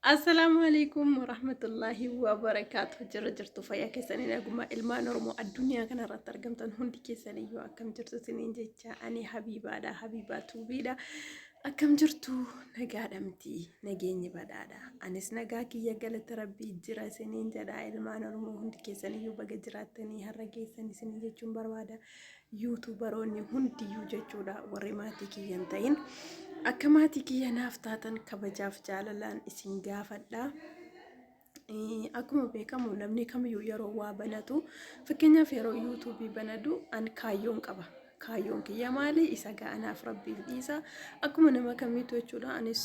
Assalamu alaikum warahmatullahi wabarakatuh. Jirtu fayyaa keessanii naguma ilmaan Oromoo addunyaa kana irratti argamtan hundi keessanii yoo akkam jirtu siniin jecha ani Habibaadha Habibatuubiidha. Akkam jirtu nagaadha miti nageenyi badhaadha. Anis nagaa kiyya galata Rabbii jira siniin jedha ilmaan Oromoo hundi keessanii yoo baga jiraattanii har'a geessanii siniin jechuun barbaada. Yuutuubaroonni hundiyyuu jechuudha warri maatii kiyyan ta'in. Akka maatii kiyya naaf taatan kabajaaf jaalalaan isin gaafadha. Akkuma beekamu namni kamiyyuu yeroo waa banatu fakkeenyaaf yeroo yuutuubii banadu an kaayyoon qaba. Kaayyoon kiyya maali? Isa ga'anaaf Rabbiif dhiisa. Akkuma nama kamiitu jechuudha anis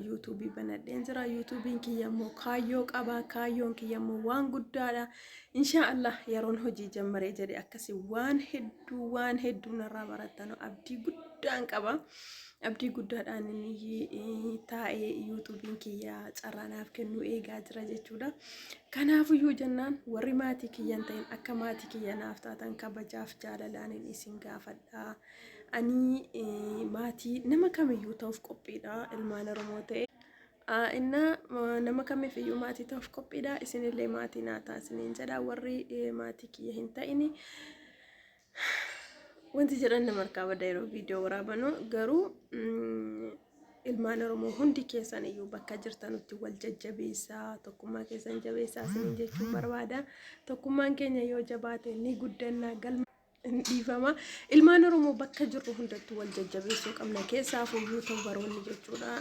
yuutuubii banadheen jira. Yuutuubiin kiyya immoo kaayyoo qaba. Kaayyoon kiyya immoo waan guddaadha. Inshaallah yeroon hojii jammaree jedhe akkasii waan hedduu narraa barattan abdii guddaan qaba. Abdii guddaadhaan inni taa'ee yuutuubiin kiyya carraanaaf kennu eegaa jira jechuudha. Kanaafiyyuu jennaan warri maatii kiyyan ta'in akka maatii kiyya naaf taatan kabajaaf jaalalaan isin gaafadha. Ani maatii nama kamiyyuu ta'uuf qophiidha ilmaan Oromoo ta'e. Nama kamiifiyyuu maatii ta'uuf qophiidha. Isinillee maatii naa taasiniin jedha warri maatii kiyya hin ta'ini. Wanti jedhan nama harkaa badda yeroo viidiyoo waraabanu garuu ilmaan Oromoo hundi keessan iyyuu bakka jirtanutti wal jajjabeessaa tokkummaa keessan jabeessaa isiniin jechuun barbaada. Tokkummaan keenya yoo jabaate ni guddannaa galma dhiifama. Ilmaan Oromoo bakka jirru hundattuu wal jajjabeessuu qabna keessaafuu yuutuubaroonni jechuudha.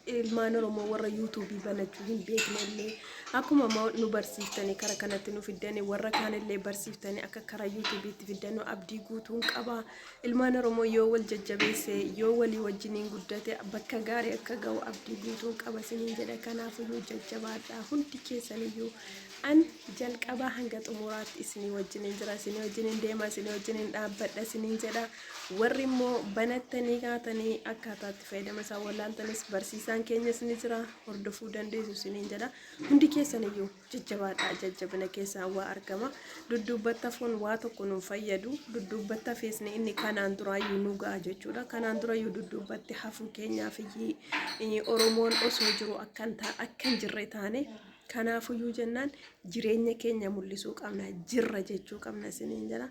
Ilmaan Oromoo warra yuutuubii banachuu hin beeknellee akkuma nu barsiiftanii kara kanatti nu fiddanii warra kaanillee barsiiftanii akka kara yuutuubiitti fiddannu abdii guutuun qaba. Ilmaan Oromoo yoo wal jajjabeesse yoo walii wajjiniin guddate bakka gaarii akka ga'u abdii guutuun qaba isiniin jedha. Kanaafiyyuu jajjabaadhaa hundi keessaniyyuu an jalqabaa hanga xumuraatti isinii wajjiniin jira isinii wajjiniin deema isinii wajjiniin dhaabbadha isiniin jedha. Warri immoo banattanii kaatanii akkaataatti fayyadama isaa wallaaltanis barsiisaan keenyas ni jira hordofuu dandeessu isiniin jedha. Hundi keessaniyyuu jajjabaadhaa jajjabina keessaa waa argama. Dudduubbatti hafuun waa tokko nu fayyadu. Dudduubbatti hafeesni inni kanaan duraayyuu nu ga'a jechuudha. Kanaan durayyuu dudduubbatti hafuu keenyaaf Oromoon osoo jiru akkan jirre taane. Kanaafiyyuu jennaan jireenya keenya mul'isuu qabna jirra jechuu qabna isiniin jedha.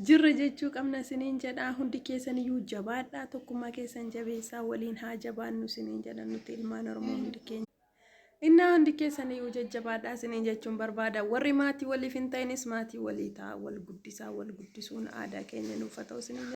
Jirra jechuu qabna isiniin jedha. Hundi keessaniyyuu jabaadhaa tokkummaa keessan jabeessaa waliin haa jabaannu isiniin jedha nuti ilmaan Oromoo hundi keenya. Hundi keessaniyyuu jajjabaadhaa isiniin jechuun barbaada. Warri maatii waliif hin ta'inis maatii walii ta'a wal guddisaa wal guddisuun aadaa keenya nuuf haa ta'u isiniin jedha.